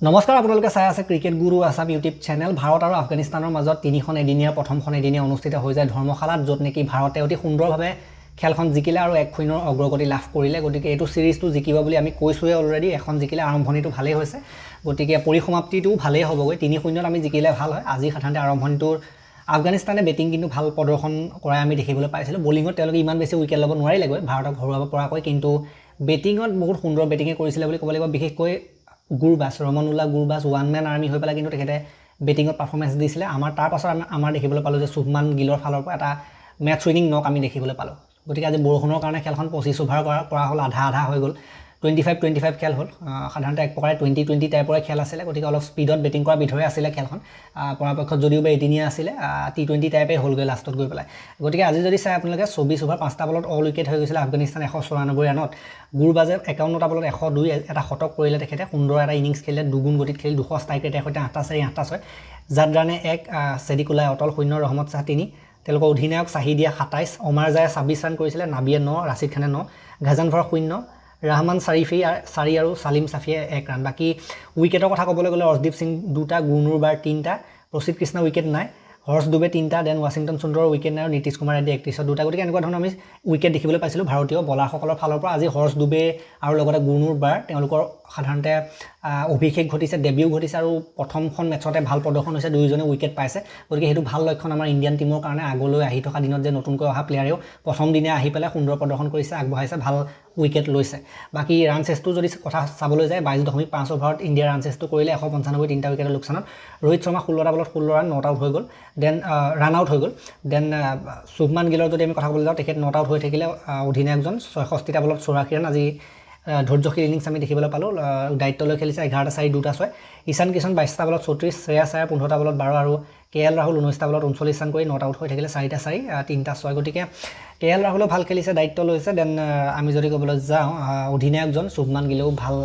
নমস্কাৰ আপোনালোকে চাই আছে ক্ৰিকেট গুৰু আছাম ইউটিউব চেনেল। ভাৰত আৰু আফগানিস্তানৰ মাজত তিনিখন এদিনীয়া প্ৰথমখন এদিনীয়া অনুষ্ঠিত হৈ যায় ধৰ্মশালাত, য'ত নেকি ভাৰতে অতি সুন্দৰভাৱে খেলখন জিকিলে আৰু 1-0 অগ্ৰগতি লাভ কৰিলে। গতিকে এইটো সিৰিজটো জিকিব বুলি আমি কৈছোৱে অলৰেডি। এখন জিকিলে আৰম্ভণিটো ভালেই হৈছে, গতিকে পৰিসমাপ্তিটোও ভালেই হ'বগৈ। 3-0 আমি জিকিলে ভাল হয়। আজি সাধাৰণতে আৰম্ভণিটোৰ আফগানিস্তানে বেটিং কিন্তু ভাল প্ৰদৰ্শন কৰাই আমি দেখিবলৈ পাইছিলোঁ। বলিঙত তেওঁলোকে ইমান বেছি উইকেট ল'ব নোৱাৰিলেগৈ ভাৰতক হৰুৱাব পৰাকৈ, কিন্তু বেটিঙত বহুত সুন্দৰ বেটিঙে কৰিছিলে বুলি ক'ব লাগিব। বিশেষকৈ গুৰবাছ, ৰমনুল্লাহ গুৰবাছ ওৱান মেন আৰ্মি হৈ পেলাই কিন্তু তেখেতে বেটিঙত পাৰফৰ্মেঞ্চ দিছিলে। তাৰ পাছত আমাৰ দেখিবলৈ পালোঁ যে শুভমান গিলৰ ফালৰ পৰা এটা মেটচ উইনিং নক আমি দেখিবলৈ পালোঁ। গতিকে আজি বৰষুণৰ কাৰণে খেলখন 25 অভাৰ কৰা হ'ল, আধা হৈ গ'ল। 25 খেল হ'ল। সাধাৰণতে এক প্ৰকাৰে 20-20 টাইপৰে খেল আছিলে, গতিকে অলপ স্পীডত বেটিং কৰা বিধৰে আছিলে খেলখন। পৰাপক্ষত যদিও বা এদিনীয়া আছিলে, T20 টাইপে হ'লগৈ লাষ্টত গৈ পেলাই। গতিকে আজি যদি চাই আপোনালোকে 24 অভাৰ 5টা বলত অল উইকেট হৈ গৈছিলে আফগানিস্তান 194 ৰানত। গুৰবাজে 51টা বলত 102 এটা শতক কৰিলে তেখেতে। সুন্দৰ এটা ইনিংছ খেলিলে, দুগুণ গতিত খেলি 200 ষ্ট্ৰাইক ৰেটৰ সৈতে 8-4 8-6। জাদ ৰানে 1, চেডিকুলাই অটল 0, ৰহমত শ্বাহ 3, তেওঁলোকৰ অধিনায়ক চাহিদিয়া 27, অমাৰ জায়ে 26 ৰান কৰিছিলে, নাবিয়ে 9, ৰাছিদ খানে 9, ঘাজানভৰ 0, ৰাহমান চাৰিফি 4 আৰু ছালিম ছাফিয়ে 1 ৰান। বাকী উইকেটৰ কথা ক'বলৈ গ'লে অৰ্শদীপ সিং 2টা, গুৰনুৰ বাৰ 3টা, প্ৰসিদ্ধ কৃষ্ণ উইকেট নাই, হৰ্ষ দুবে 3টা, দেন ৱাশ্বিংটন সুন্দৰৰ উইকেট নাই আৰু নীতিশ কুমাৰ ৰেড্ডি 31ত 2টা। গতিকে এনেকুৱা ধৰণৰ আমি উইকেট দেখিবলৈ পাইছিলোঁ ভাৰতীয় বলাৰসকলৰ ফালৰ পৰা। আজি হৰ্ষ দুবে আৰু লগতে গুৰনুৰ বাৰ তেওঁলোকৰ সাধাৰণতে অভিষেক ঘটিছে, ডেবিউ ঘটিছে আৰু প্ৰথমখন মেটচতে ভাল প্ৰদৰ্শন হৈছে, দুয়োজনে উইকেট পাইছে। গতিকে সেইটো ভাল লক্ষণ আমাৰ ইণ্ডিয়ান টীমৰ কাৰণে। আগলৈ আহি থকা দিনত যে নতুনকৈ অহা প্লেয়াৰেও প্ৰথম দিনে আহি পেলাই সুন্দৰ প্ৰদৰ্শন কৰিছে, আগবঢ়াইছে, ভাল উইকেট লৈছে। বাকী ৰান চেছটো যদি কথা চাবলৈ যায় 22.5 অভাৰত ইণ্ডিয়াৰ ৰান চেছটো কৰিলে 195, 3টা উইকেটৰ লোকচানত। ৰোহিত শৰ্মা 16টা বলত 16 ৰান, 9টা আউট হৈ গ'ল, দেন ৰান আউট হৈ গ'ল। দেন শুভমান গিলৰ যদি আমি কথা ক'বলৈ যাওঁ, তেখেত 9টা আউট হৈ থাকিলে। অধিনায়কজন 66টা বলত 84 ৰান। আজি ধৈৰ্যশীল ইনিংছ আমি দেখিবলৈ পালোঁ। দায়িত্ব লৈ খেলিছে 11-4 2-6। ঈশান কিষণ 22টা বলত 34, শ্ৰেয়াছ আয়াৰ 15টা বলত 12 আৰু KL ৰাহুল 19টা বলত 39 ৰান কৰি 9টা আউট হৈ থাকিলে 4-4 3-6। গতিকে KL ৰাহুলেও ভাল খেলিছে, দায়িত্ব লৈছে। দেন আমি যদি ক'বলৈ যাওঁ, অধিনায়কজন শুভমান গিলেও ভাল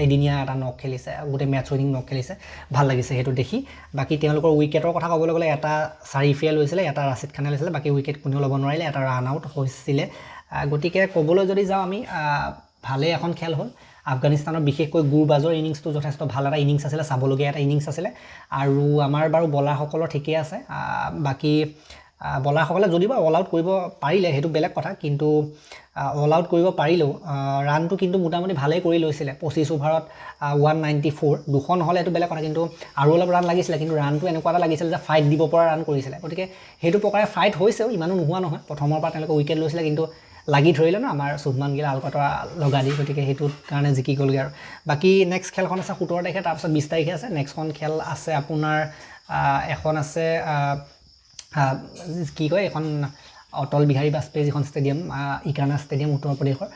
এদিনীয়া এটা নক খেলিছে, গোটেই মেটচ উইনিং নক খেলিছে, ভাল লাগিছে সেইটো দেখি। বাকী তেওঁলোকৰ উইকেটৰ কথা ক'বলৈ গ'লে এটা চাৰিফিয়ে লৈছিলে, এটা ৰাছিদ খানে লৈছিলে, বাকী উইকেট কোনেও ল'ব নোৱাৰিলে, এটা ৰান আউট হৈছিলে। গতিকে ক'বলৈ যদি যাওঁ আমি, ভালেই এখন খেল হ'ল। আফগানিস্তানৰ বিশেষকৈ গুৰবাজৰ ইনিংছটো যথেষ্ট ভাল এটা ইনিংছ আছিলে, চাবলগীয়া এটা ইনিংছ আছিলে। আৰু আমাৰ বাৰু বলাৰসকলৰ ঠিকেই আছে। বাকী বলাৰসকলে যদিও অল আউট কৰিব পাৰিলে সেইটো বেলেগ কথা, কিন্তু অল আউট কৰিব পাৰিলেও ৰানটো কিন্তু মোটামুটি ভালেই কৰি লৈছিলে। 25 অভাৰত 194, 200 নহ'লে সেইটো বেলেগ কথা, কিন্তু আৰু অলপ ৰান লাগিছিলে। কিন্তু ৰানটো এনেকুৱা এটা লাগিছিলে যে ফাইট দিব পৰা ৰান কৰিছিলে। গতিকে সেইটো প্ৰকাৰে ফাইট হৈছেও, ইমানো নোহোৱা নহয়। প্ৰথমৰ পৰা তেওঁলোকে উইকেট লৈছিলে, কিন্তু লাগি ধৰিলে ন আমাৰ শুভমান গিল আলকটৰা লগা দি, গতিকে সেইটোৰ কাৰণে জিকি গ'লগৈ আৰু। বাকী নেক্সট খেলখন আছে 17 তাৰিখে, তাৰপিছত 20 তাৰিখে আছে। নেক্সটখন খেল আছে আপোনাৰ এখন আছে কি কয়, এখন অটল বিহাৰী বাজপেয়ী যিখন ষ্টেডিয়াম, ইকানা ষ্টেডিয়াম উত্তৰ প্ৰদেশৰ,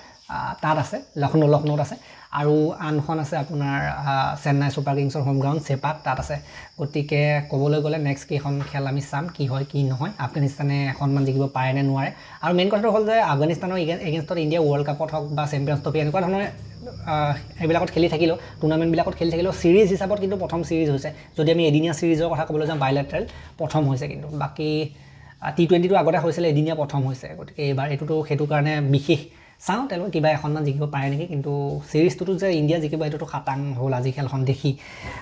তাত আছে। লক্ষ্ণৌত আছে। আৰু আনখন আছে আপোনাৰ চেন্নাই ছুপাৰ কিংছৰ হোম গ্ৰাউণ্ড চেপাক, তাত আছে। গতিকে ক'বলৈ গ'লে নেক্সট কেইখন খেল আমি চাম, কি হয় কি নহয়, আফগানিস্তানে এখনমান জিকিব পাৰে নে নোৱাৰে। আৰু মেইন কথাটো হ'ল যে আফগানিস্তানৰ এগেইনষ্টত ইণ্ডিয়া ৱৰ্ল্ড কাপত হওক বা চেম্পিয়ন্ছ ট্ৰফি এনেকুৱা ধৰণৰ এইবিলাকত খেলি থাকিলেও, টুৰ্ণামেণ্টবিলাকত খেলি থাকিলেও ছিৰিজ হিচাপত কিন্তু প্ৰথম ছিৰিজ হৈছে। যদি আমি এদিনীয়া ছিৰিজৰ কথা ক'বলৈ যাওঁ, বাইলেটাৰেল প্ৰথম হৈছে। কিন্তু বাকী T20টো আগতে হৈছিলে, এদিনীয়া প্ৰথম হৈছে। গতিকে এইবাৰ এইটোতো সেইটো কাৰণে বিশেষ। চাওঁ তেওঁলোকে কিবা এখনমান জিকিব পাৰে নেকি, কিন্তু ছিৰিজটোতো যে ইণ্ডিয়া জিকিব সেইটোতো খাটাং হ'ল আজি খেলখন দেখি।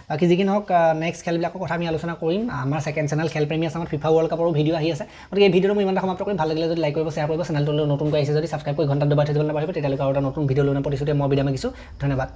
বাকী যি কি নহওক, নেক্সট খেলবিলাকৰ কথা আমি আলোচনা কৰিম। আমাৰ ছেকেণ্ড চেনেল খেলপ্ৰেমী আছামত ফিফা ৱৰ্ল্ড কাপৰো ভিডিঅ' আহি আছে। গতিকে এই ভিডিঅ'টো মই ইমানটা সমাপ্ত কৰিম। ভাল লাগিলে যদি লাইক কৰিব, শ্বেয়াৰ কৰিব, চেনেলটোলৈ নতুনকৈ আহিছে যদি ছাবস্ক্ৰাইব কৰি ঘণ্টাত দবাই থৈ দিবলৈ নাপাহৰিব। তেতিয়ালৈকে আৰু এটা নতুন ভিডিঅ' লৈ প্ৰতিশ্ৰুতি মই বিদায় মাগিছোঁ। ধন্যবাদ।